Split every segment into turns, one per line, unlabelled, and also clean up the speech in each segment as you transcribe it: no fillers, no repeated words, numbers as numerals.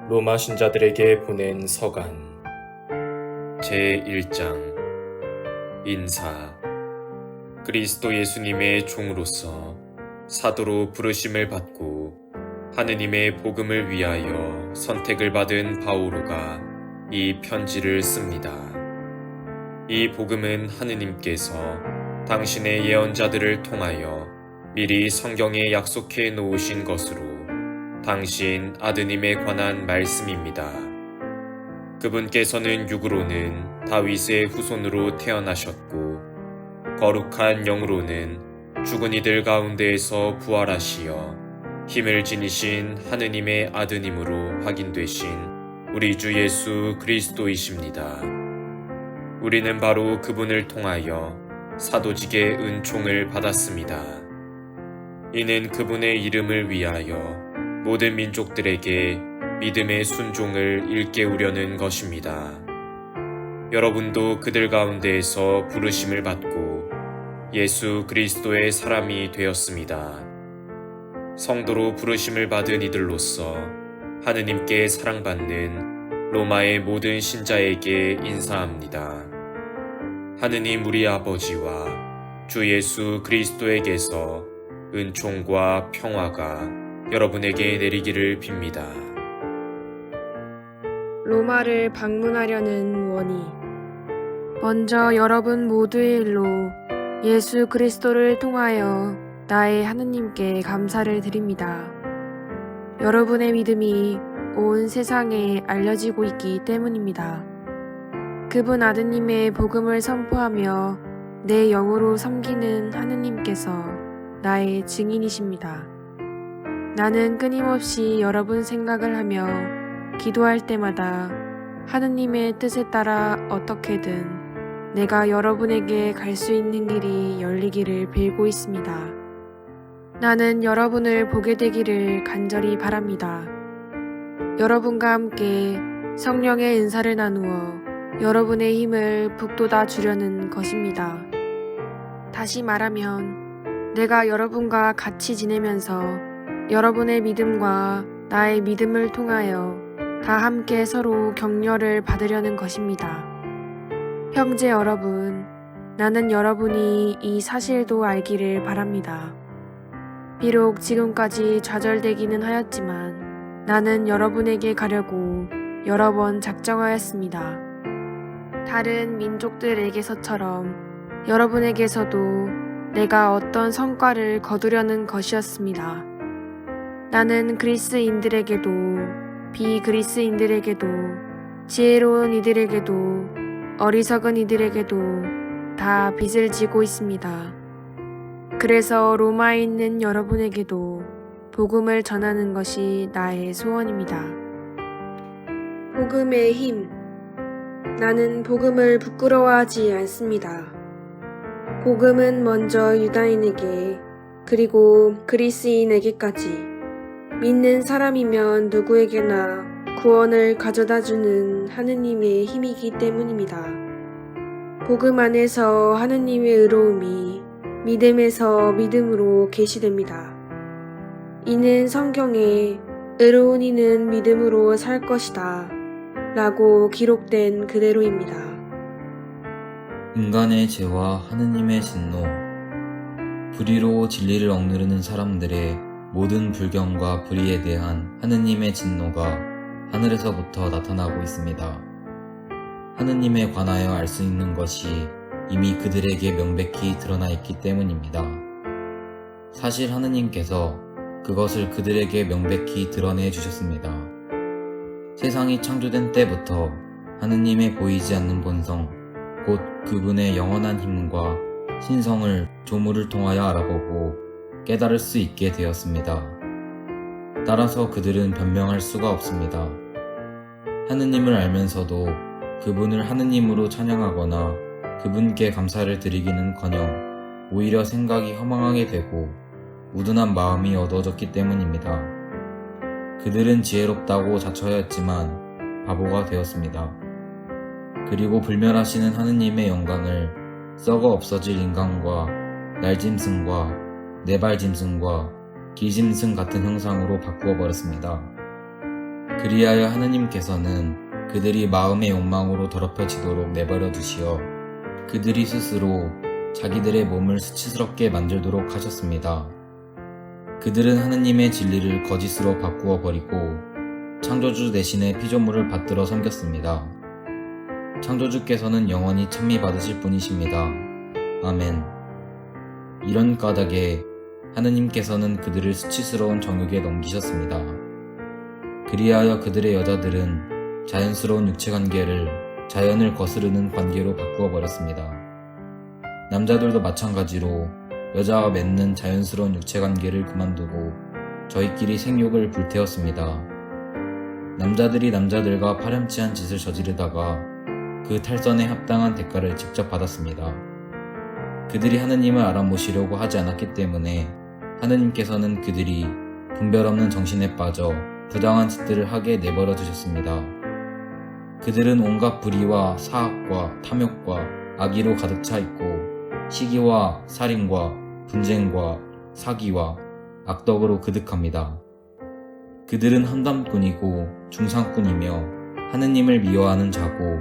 로마 신자들에게 보낸 서간 제1장 인사. 그리스도 예수님의 종으로서 사도로 부르심을 받고 하느님의 복음을 위하여 선택을 받은 바오로가 이 편지를 씁니다. 이 복음은 하느님께서 당신의 예언자들을 통하여 미리 성경에 약속해 놓으신 것으로 당신 아드님에 관한 말씀입니다. 그분께서는 육으로는 다윗의 후손으로 태어나셨고 거룩한 영으로는 죽은 이들 가운데에서 부활하시어 힘을 지니신 하느님의 아드님으로 확인되신 우리 주 예수 그리스도이십니다. 우리는 바로 그분을 통하여 사도직의 은총을 받았습니다. 이는 그분의 이름을 위하여 모든 민족들에게 믿음의 순종을 일깨우려는 것입니다. 여러분도 그들 가운데에서 부르심을 받고 예수 그리스도의 사람이 되었습니다. 성도로 부르심을 받은 이들로서 하느님께 사랑받는 로마의 모든 신자에게 인사합니다. 하느님 우리 아버지와 주 예수 그리스도에게서 은총과 평화가 여러분에게 내리기를 빕니다.
로마를 방문하려는 원의. 먼저 여러분 모두의 일로 예수 그리스도를 통하여 나의 하느님께 감사를 드립니다. 여러분의 믿음이 온 세상에 알려지고 있기 때문입니다. 그분 아드님의 복음을 선포하며 내 영으로 섬기는 하느님께서 나의 증인이십니다. 나는 끊임없이 여러분 생각을 하며 기도할 때마다 하느님의 뜻에 따라 어떻게든 내가 여러분에게 갈 수 있는 길이 열리기를 빌고 있습니다. 나는 여러분을 보게 되기를 간절히 바랍니다. 여러분과 함께 성령의 은사를 나누어 여러분의 힘을 북돋아 주려는 것입니다. 다시 말하면 내가 여러분과 같이 지내면서 여러분의 믿음과 나의 믿음을 통하여 다 함께 서로 격려를 받으려는 것입니다. 형제 여러분, 나는 여러분이 이 사실도 알기를 바랍니다. 비록 지금까지 좌절되기는 하였지만 나는 여러분에게 가려고 여러 번 작정하였습니다. 다른 민족들에게서처럼 여러분에게서도 내가 어떤 성과를 거두려는 것이었습니다. 나는 그리스인들에게도 비그리스인들에게도 지혜로운 이들에게도 어리석은 이들에게도 다 빚을 지고 있습니다. 그래서 로마에 있는 여러분에게도 복음을 전하는 것이 나의 소원입니다. 복음의 힘. 나는 복음을 부끄러워하지 않습니다. 복음은 먼저 유다인에게 그리고 그리스인에게까지 믿는 사람이면 누구에게나 구원을 가져다주는 하느님의 힘이기 때문입니다. 복음 안에서 하느님의 의로움이 믿음에서 믿음으로 계시됩니다. 이는 성경에 의로운 이는 믿음으로 살 것이다 라고 기록된 그대로입니다.
인간의 죄와 하느님의 진노, 불의로 진리를 억누르는 사람들의 모든 불경과 불의에 대한 하느님의 진노가 하늘에서부터 나타나고 있습니다. 하느님에 관하여 알 수 있는 것이 이미 그들에게 명백히 드러나 있기 때문입니다. 사실 하느님께서 그것을 그들에게 명백히 드러내 주셨습니다. 세상이 창조된 때부터 하느님의 보이지 않는 본성, 곧 그분의 영원한 힘과 신성을 조물을 통하여 알아보고 깨달을 수 있게 되었습니다. 따라서 그들은 변명할 수가 없습니다. 하느님을 알면서도 그분을 하느님으로 찬양하거나 그분께 감사를 드리기는커녕 오히려 생각이 허망하게 되고 우둔한 마음이 어두워졌기 때문입니다. 그들은 지혜롭다고 자처하였지만 바보가 되었습니다. 그리고 불멸하시는 하느님의 영광을 썩어 없어질 인간과 날짐승과 네발짐승과 기짐승 같은 형상으로 바꾸어 버렸습니다. 그리하여 하느님께서는 그들이 마음의 욕망으로 더럽혀지도록 내버려 두시어 그들이 스스로 자기들의 몸을 수치스럽게 만들도록 하셨습니다. 그들은 하느님의 진리를 거짓으로 바꾸어 버리고 창조주 대신에 피조물을 받들어 섬겼습니다. 창조주께서는 영원히 찬미 받으실 분이십니다. 아멘. 이런 까닭에 하느님께서는 그들을 수치스러운 정욕에 넘기셨습니다. 그리하여 그들의 여자들은 자연스러운 육체관계를 자연을 거스르는 관계로 바꾸어 버렸습니다. 남자들도 마찬가지로 여자와 맺는 자연스러운 육체관계를 그만두고 저희끼리 생욕을 불태웠습니다. 남자들이 남자들과 파렴치한 짓을 저지르다가 그 탈선에 합당한 대가를 직접 받았습니다. 그들이 하느님을 알아보시려고 하지 않았기 때문에 하느님께서는 그들이 분별 없는 정신에 빠져 부당한 짓들을 하게 내버려 두셨습니다. 그들은 온갖 불의와 사악과 탐욕과 악의로 가득 차 있고 시기와 살인과 분쟁과 사기와 악덕으로 그득합니다. 그들은 험담꾼이고 중상꾼이며 하느님을 미워하는 자고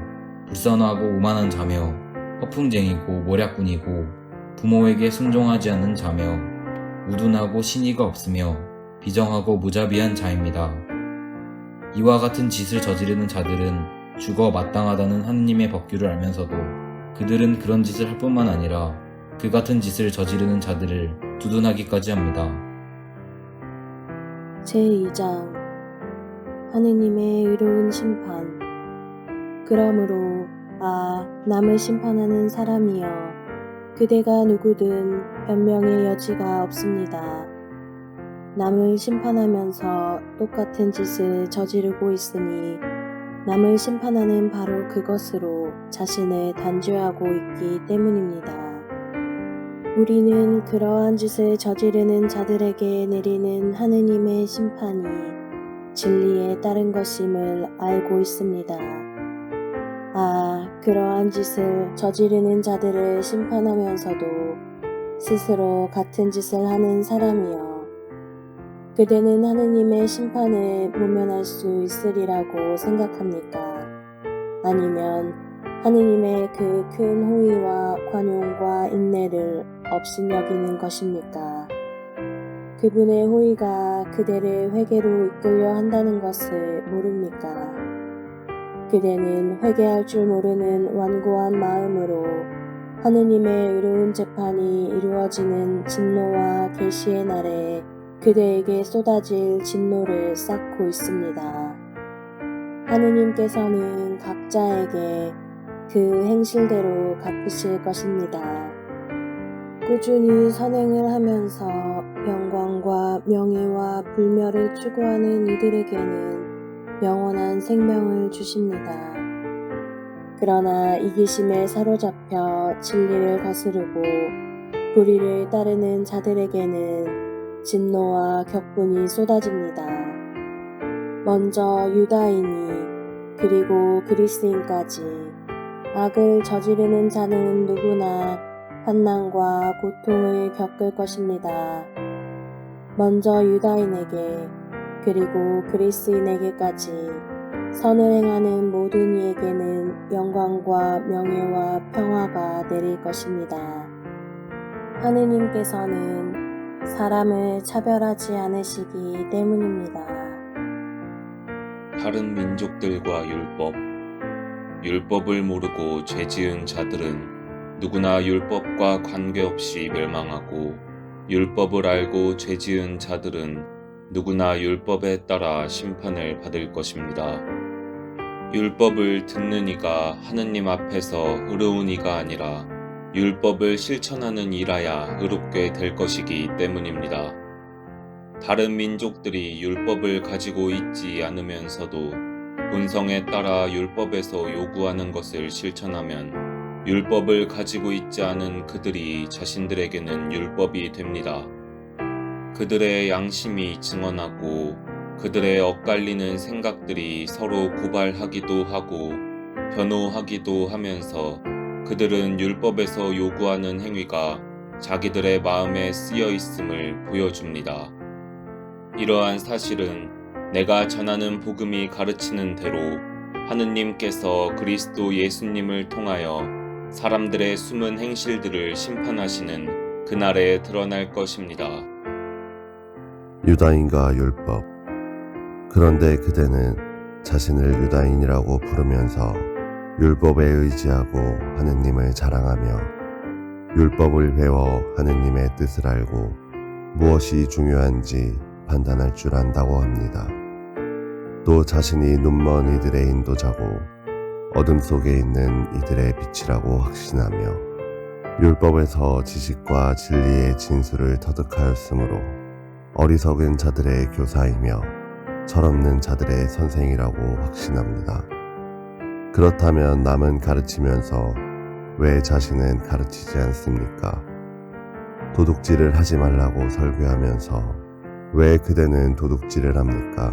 불선하고 오만한 자며 허풍쟁이고 모략꾼이고 부모에게 순종하지 않는 자며 우둔하고 신의가 없으며 비정하고 무자비한 자입니다. 이와 같은 짓을 저지르는 자들은 죽어 마땅하다는 하느님의 법규를 알면서도 그들은 그런 짓을 할 뿐만 아니라 그 같은 짓을 저지르는 자들을 두둔하기까지 합니다.
제2장 하느님의 의로운 심판. 그러므로 남을 심판하는 사람이여, 그대가 누구든 변명의 여지가 없습니다. 남을 심판하면서 똑같은 짓을 저지르고 있으니 남을 심판하는 바로 그것으로 자신을 단죄하고 있기 때문입니다. 우리는 그러한 짓을 저지르는 자들에게 내리는 하느님의 심판이 진리에 따른 것임을 알고 있습니다. 그러한 짓을 저지르는 자들을 심판하면서도 스스로 같은 짓을 하는 사람이여, 그대는 하느님의 심판을 모면할 수 있으리라고 생각합니까? 아니면 하느님의 그 큰 호의와 관용과 인내를 업신여기는 것입니까? 그분의 호의가 그대를 회개로 이끌려 한다는 것을 모릅니까? 그대는 회개할 줄 모르는 완고한 마음으로 하느님의 의로운 재판이 이루어지는 진노와 계시의 날에 그대에게 쏟아질 진노를 쌓고 있습니다. 하느님께서는 각자에게 그 행실대로 갚으실 것입니다. 꾸준히 선행을 하면서 영광과 명예와 불멸을 추구하는 이들에게는 영원한 생명을 주십니다. 그러나 이기심에 사로잡혀 진리를 거스르고 불의를 따르는 자들에게는 진노와 격분이 쏟아집니다. 먼저 유다인이 그리고 그리스인까지 악을 저지르는 자는 누구나 환난과 고통을 겪을 것입니다. 먼저 유다인에게 그리고 그리스인에게까지 선을 행하는 모든 이에게는 영광과 명예와 평화가 내릴 것입니다. 하느님께서는 사람을 차별하지 않으시기 때문입니다.
다른 민족들과 율법을 모르고 죄지은 자들은 누구나 율법과 관계없이 멸망하고, 율법을 알고 죄지은 자들은 누구나 율법에 따라 심판을 받을 것입니다. 율법을 듣는 이가 하느님 앞에서 의로운 이가 아니라 율법을 실천하는 이라야 의롭게 될 것이기 때문입니다. 다른 민족들이 율법을 가지고 있지 않으면서도 본성에 따라 율법에서 요구하는 것을 실천하면 율법을 가지고 있지 않은 그들이 자신들에게는 율법이 됩니다. 그들의 양심이 증언하고 그들의 엇갈리는 생각들이 서로 고발하기도 하고 변호하기도 하면서 그들은 율법에서 요구하는 행위가 자기들의 마음에 쓰여 있음을 보여줍니다. 이러한 사실은 내가 전하는 복음이 가르치는 대로 하느님께서 그리스도 예수님을 통하여 사람들의 숨은 행실들을 심판하시는 그날에 드러날 것입니다.
유다인과 율법. 그런데 그대는 자신을 유다인이라고 부르면서 율법에 의지하고 하느님을 자랑하며 율법을 배워 하느님의 뜻을 알고 무엇이 중요한지 판단할 줄 안다고 합니다. 또 자신이 눈먼 이들의 인도자고 어둠 속에 있는 이들의 빛이라고 확신하며 율법에서 지식과 진리의 진수를 터득하였으므로 어리석은 자들의 교사이며 철없는 자들의 선생이라고 확신합니다. 그렇다면 남은 가르치면서 왜 자신은 가르치지 않습니까? 도둑질을 하지 말라고 설교하면서 왜 그대는 도둑질을 합니까?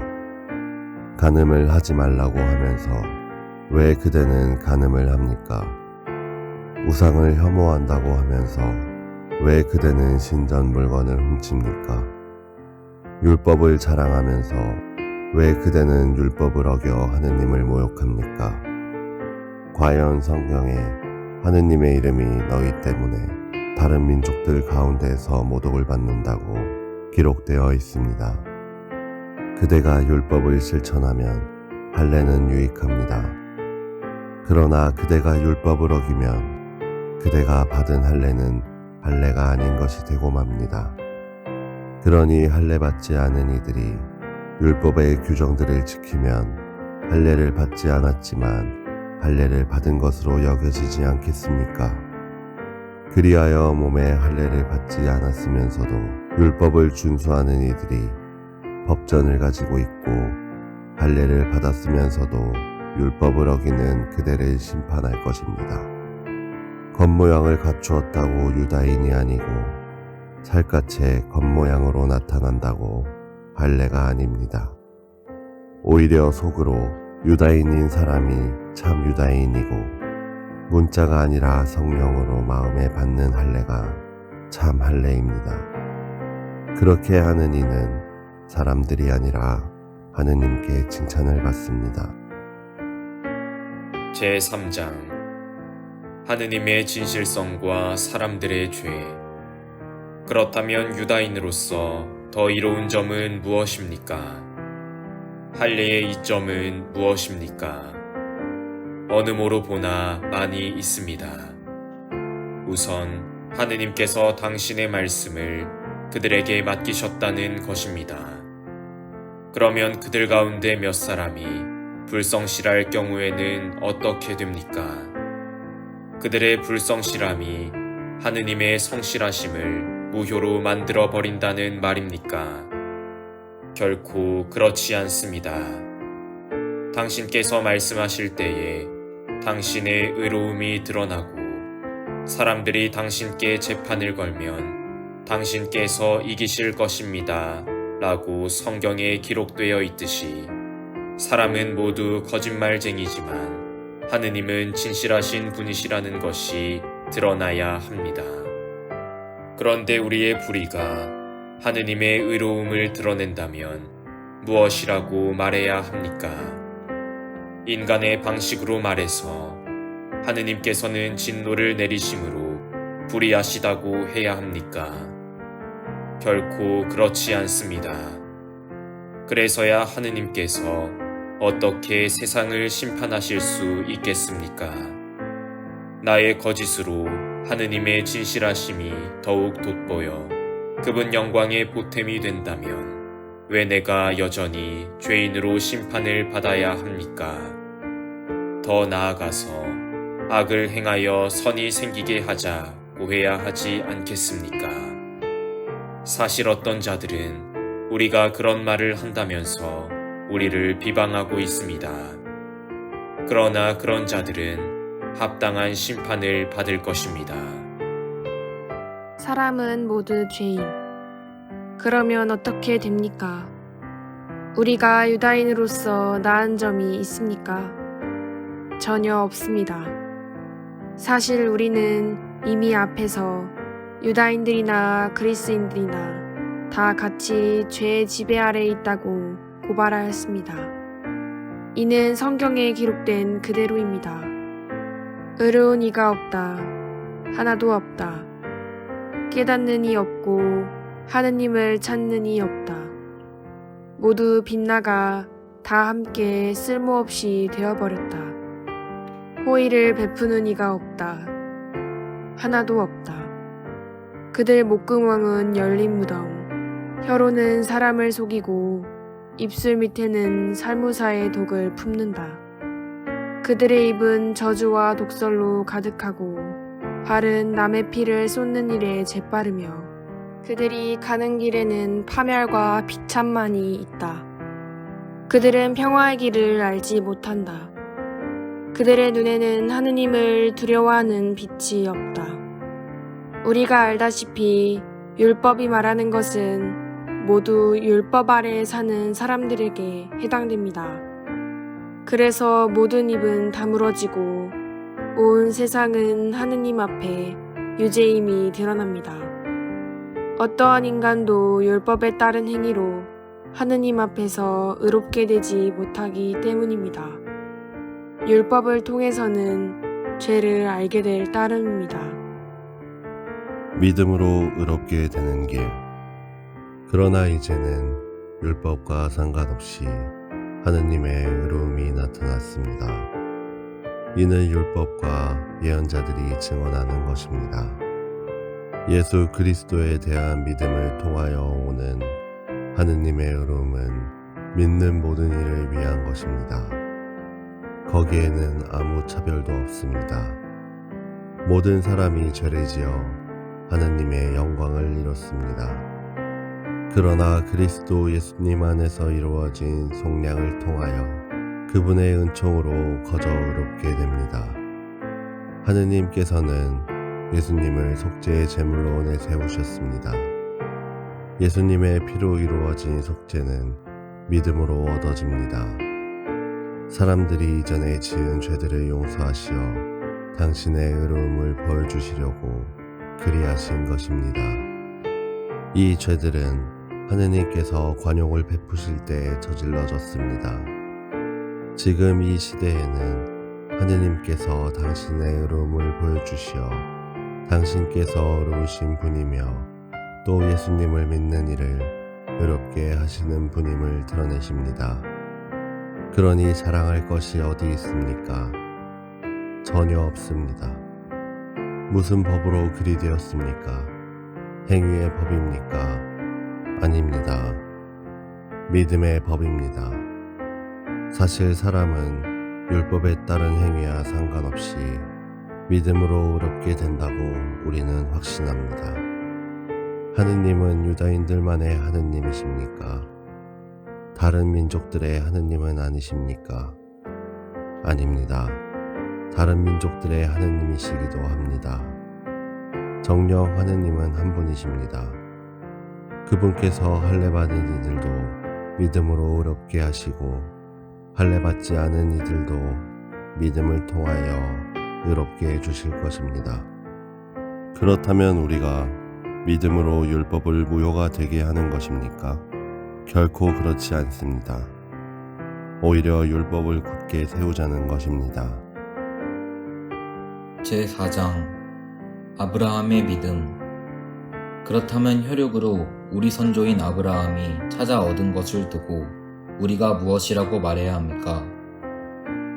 간음을 하지 말라고 하면서 왜 그대는 간음을 합니까? 우상을 혐오한다고 하면서 왜 그대는 신전 물건을 훔칩니까? 율법을 자랑하면서 왜 그대는 율법을 어겨 하느님을 모욕합니까? 과연 성경에 하느님의 이름이 너희 때문에 다른 민족들 가운데에서 모독을 받는다고 기록되어 있습니다. 그대가 율법을 실천하면 할례는 유익합니다. 그러나 그대가 율법을 어기면 그대가 받은 할례는 할례가 아닌 것이 되고 맙니다. 그러니 할례 받지 않은 이들이 율법의 규정들을 지키면 할례를 받지 않았지만 할례를 받은 것으로 여겨지지 않겠습니까? 그리하여 몸에 할례를 받지 않았으면서도 율법을 준수하는 이들이 법전을 가지고 있고 할례를 받았으면서도 율법을 어기는 그대를 심판할 것입니다. 겉모양을 갖추었다고 유다인이 아니고 살갗의 겉모양으로 나타난다고 할례가 아닙니다. 오히려 속으로 유다인인 사람이 참 유다인이고 문자가 아니라 성령으로 마음에 받는 할례가 참 할례입니다. 그렇게 하는 이는 사람들이 아니라 하느님께 칭찬을 받습니다.
제3장 하느님의 진실성과 사람들의 죄. 그렇다면 유다인으로서 더 이로운 점은 무엇입니까? 할례의 이점은 무엇입니까? 어느 모로 보나 많이 있습니다. 우선 하느님께서 당신의 말씀을 그들에게 맡기셨다는 것입니다. 그러면 그들 가운데 몇 사람이 불성실할 경우에는 어떻게 됩니까? 그들의 불성실함이 하느님의 성실하심을 무효로 만들어 버린다는 말입니까? 결코 그렇지 않습니다. 당신께서 말씀하실 때에 당신의 의로움이 드러나고 사람들이 당신께 재판을 걸면 당신께서 이기실 것입니다. 라고 성경에 기록되어 있듯이 사람은 모두 거짓말쟁이지만 하느님은 진실하신 분이시라는 것이 드러나야 합니다. 그런데 우리의 불의가 하느님의 의로움을 드러낸다면 무엇이라고 말해야 합니까? 인간의 방식으로 말해서 하느님께서는 진노를 내리심으로 불의하시다고 해야 합니까? 결코 그렇지 않습니다. 그래서야 하느님께서 어떻게 세상을 심판하실 수 있겠습니까? 나의 거짓으로 하느님의 진실하심이 더욱 돋보여 그분 영광의 보탬이 된다면 왜 내가 여전히 죄인으로 심판을 받아야 합니까? 더 나아가서 악을 행하여 선이 생기게 하자고 해야 하지 않겠습니까? 사실 어떤 자들은 우리가 그런 말을 한다면서 우리를 비방하고 있습니다. 그러나 그런 자들은 합당한 심판을 받을 것입니다.
사람은 모두 죄인. 그러면 어떻게 됩니까? 우리가 유다인으로서 나은 점이 있습니까? 전혀 없습니다. 사실 우리는 이미 앞에서 유다인들이나 그리스인들이나 다 같이 죄의 지배 아래에 있다고 고발하였습니다. 이는 성경에 기록된 그대로입니다. 의로운 이가 없다. 하나도 없다. 깨닫는 이 없고 하느님을 찾는 이 없다. 모두 빗나가 다 함께 쓸모없이 되어버렸다. 호의를 베푸는 이가 없다. 하나도 없다. 그들 목구멍은 열린 무덤, 혀로는 사람을 속이고 입술 밑에는 살무사의 독을 품는다. 그들의 입은 저주와 독설로 가득하고 발은 남의 피를 쏟는 일에 재빠르며 그들이 가는 길에는 파멸과 비참만이 있다. 그들은 평화의 길을 알지 못한다. 그들의 눈에는 하느님을 두려워하는 빛이 없다. 우리가 알다시피 율법이 말하는 것은 모두 율법 아래 사는 사람들에게 해당됩니다. 그래서 모든 입은 다물어지고 온 세상은 하느님 앞에 유죄임이 드러납니다. 어떠한 인간도 율법에 따른 행위로 하느님 앞에서 의롭게 되지 못하기 때문입니다. 율법을 통해서는 죄를 알게 될 따름입니다.
믿음으로 의롭게 되는 길. 그러나 이제는 율법과 상관없이 하느님의 의로움이 나타났습니다. 이는 율법과 예언자들이 증언하는 것입니다. 예수 그리스도에 대한 믿음을 통하여 오는 하느님의 의로움은 믿는 모든 이를 위한 것입니다. 거기에는 아무 차별도 없습니다. 모든 사람이 죄를 지어 하느님의 영광을 잃었습니다. 그러나 그리스도 예수님 안에서 이루어진 속량을 통하여 그분의 은총으로 거저 의롭게 됩니다. 하느님께서는 예수님을 속죄의 제물로 내세우셨습니다. 예수님의 피로 이루어진 속죄는 믿음으로 얻어집니다. 사람들이 이전에 지은 죄들을 용서하시어 당신의 의로움을 보여주시려고 그리하신 것입니다. 이 죄들은 하느님께서 관용을 베푸실 때 저질러졌습니다. 지금 이 시대에는 하느님께서 당신의 의로움을 보여주시어 당신께서 어려우신 분이며 또 예수님을 믿는 이를 의롭게 하시는 분임을 드러내십니다. 그러니 자랑할 것이 어디 있습니까? 전혀 없습니다. 무슨 법으로 그리 되었습니까? 행위의 법입니까? 아닙니다. 믿음의 법입니다. 사실 사람은 율법에 따른 행위와 상관없이 믿음으로 의롭게 된다고 우리는 확신합니다. 하느님은 유다인들만의 하느님이십니까? 다른 민족들의 하느님은 아니십니까? 아닙니다. 다른 민족들의 하느님이시기도 합니다. 정녕 하느님은 한 분이십니다. 그분께서 할례받은 이들도 믿음으로 의롭게 하시고 할례받지 않은 이들도 믿음을 통하여 의롭게 해주실 것입니다. 그렇다면 우리가 믿음으로 율법을 무효가 되게 하는 것입니까? 결코 그렇지 않습니다. 오히려 율법을 굳게 세우자는 것입니다.
제4장 아브라함의 믿음. 그렇다면 혈육으로 우리 선조인 아브라함이 찾아 얻은 것을 두고 우리가 무엇이라고 말해야 합니까?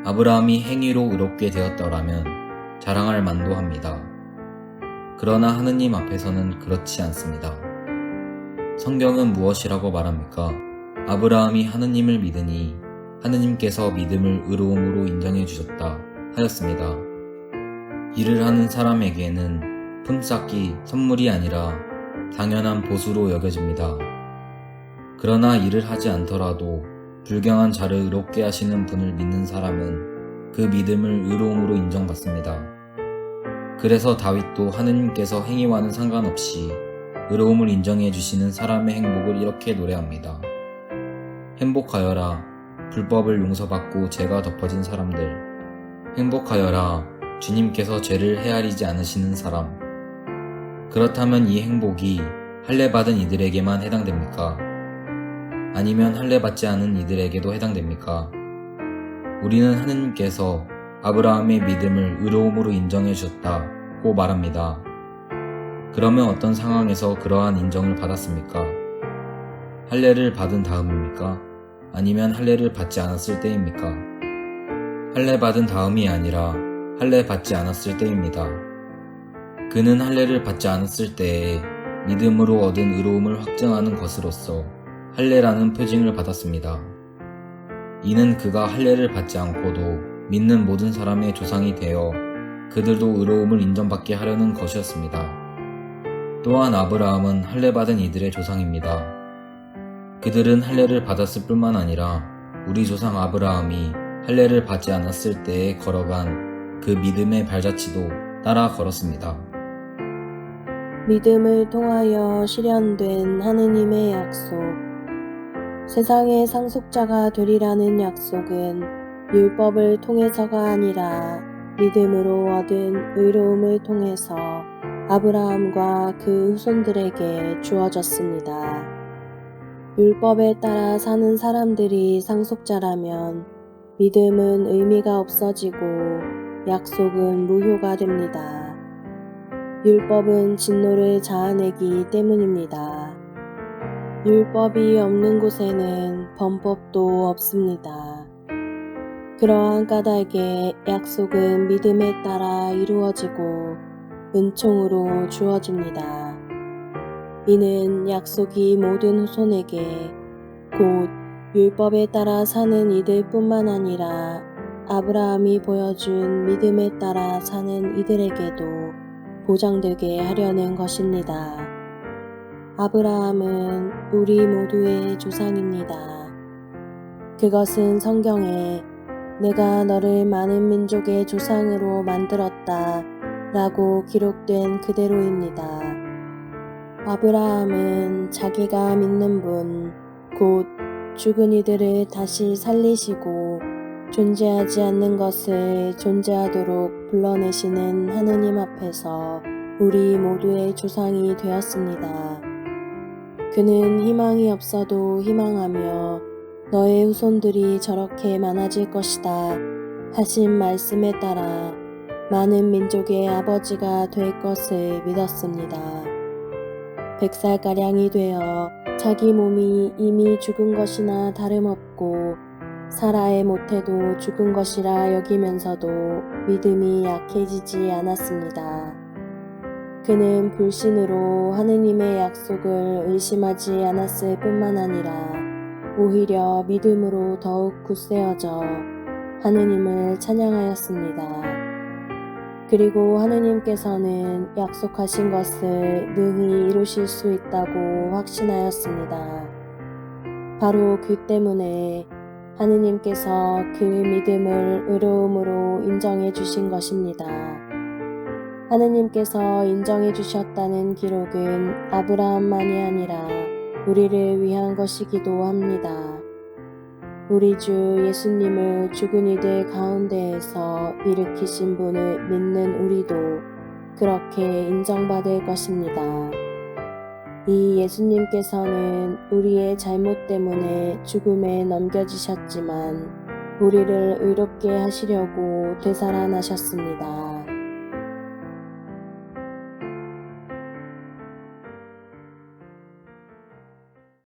아브라함이 행위로 의롭게 되었더라면 자랑할 만도 합니다. 그러나 하느님 앞에서는 그렇지 않습니다. 성경은 무엇이라고 말합니까? 아브라함이 하느님을 믿으니 하느님께서 믿음을 의로움으로 인정해 주셨다 하였습니다. 일을 하는 사람에게는 품삯기 선물이 아니라 당연한 보수로 여겨집니다. 그러나 일을 하지 않더라도 불경한 자를 의롭게 하시는 분을 믿는 사람은 그 믿음을 의로움으로 인정받습니다. 그래서 다윗도 하느님께서 행위와는 상관없이 의로움을 인정해 주시는 사람의 행복을 이렇게 노래합니다. 행복하여라 불법을 용서받고 죄가 덮어진 사람들. 행복하여라 주님께서 죄를 헤아리지 않으시는 사람. 그렇다면 이 행복이 할례받은 이들에게만 해당됩니까? 아니면 할례 받지 않은 이들에게도 해당됩니까? 우리는 하느님께서 아브라함의 믿음을 의로움으로 인정해 주셨다고 말합니다. 그러면 어떤 상황에서 그러한 인정을 받았습니까? 할례를 받은 다음입니까? 아니면 할례를 받지 않았을 때입니까? 할례 받은 다음이 아니라 할례 받지 않았을 때입니다. 그는 할례를 받지 않았을 때에 믿음으로 얻은 의로움을 확증하는 것으로서 할례라는 표징을 받았습니다. 이는 그가 할례를 받지 않고도 믿는 모든 사람의 조상이 되어 그들도 의로움을 인정받게 하려는 것이었습니다. 또한 아브라함은 할례 받은 이들의 조상입니다. 그들은 할례를 받았을 뿐만 아니라 우리 조상 아브라함이 할례를 받지 않았을 때에 걸어간 그 믿음의 발자취도 따라 걸었습니다.
믿음을 통하여 실현된 하느님의 약속. 세상의 상속자가 되리라는 약속은 율법을 통해서가 아니라 믿음으로 얻은 의로움을 통해서 아브라함과 그 후손들에게 주어졌습니다. 율법에 따라 사는 사람들이 상속자라면 믿음은 의미가 없어지고 약속은 무효가 됩니다. 율법은 진노를 자아내기 때문입니다. 율법이 없는 곳에는 범법도 없습니다. 그러한 까닭에 약속은 믿음에 따라 이루어지고 은총으로 주어집니다. 이는 약속이 모든 후손에게 곧 율법에 따라 사는 이들뿐만 아니라 아브라함이 보여준 믿음에 따라 사는 이들에게도 보장되게 하려는 것입니다. 아브라함은 우리 모두의 조상입니다. 그것은 성경에 내가 너를 많은 민족의 조상으로 만들었다 라고 기록된 그대로입니다. 아브라함은 자기가 믿는 분, 곧 죽은 이들을 다시 살리시고 존재하지 않는 것을 존재하도록 불러내시는 하느님 앞에서 우리 모두의 조상이 되었습니다. 그는 희망이 없어도 희망하며 너의 후손들이 저렇게 많아질 것이다 하신 말씀에 따라 많은 민족의 아버지가 될 것을 믿었습니다. 100살가량이 되어 자기 몸이 이미 죽은 것이나 다름없고 살아야 못해도 죽은 것이라 여기면서도 믿음이 약해지지 않았습니다. 그는 불신으로 하느님의 약속을 의심하지 않았을 뿐만 아니라 오히려 믿음으로 더욱 굳세어져 하느님을 찬양하였습니다. 그리고 하느님께서는 약속하신 것을 능히 이루실 수 있다고 확신하였습니다. 바로 그 때문에 하느님께서 그 믿음을 의로움으로 인정해 주신 것입니다. 하느님께서 인정해 주셨다는 기록은 아브라함만이 아니라 우리를 위한 것이기도 합니다. 우리 주 예수님을 죽은 이들 가운데에서 일으키신 분을 믿는 우리도 그렇게 인정받을 것입니다. 이 예수님께서는 우리의 잘못 때문에 죽음에 넘겨지셨지만 우리를 의롭게 하시려고 되살아나셨습니다.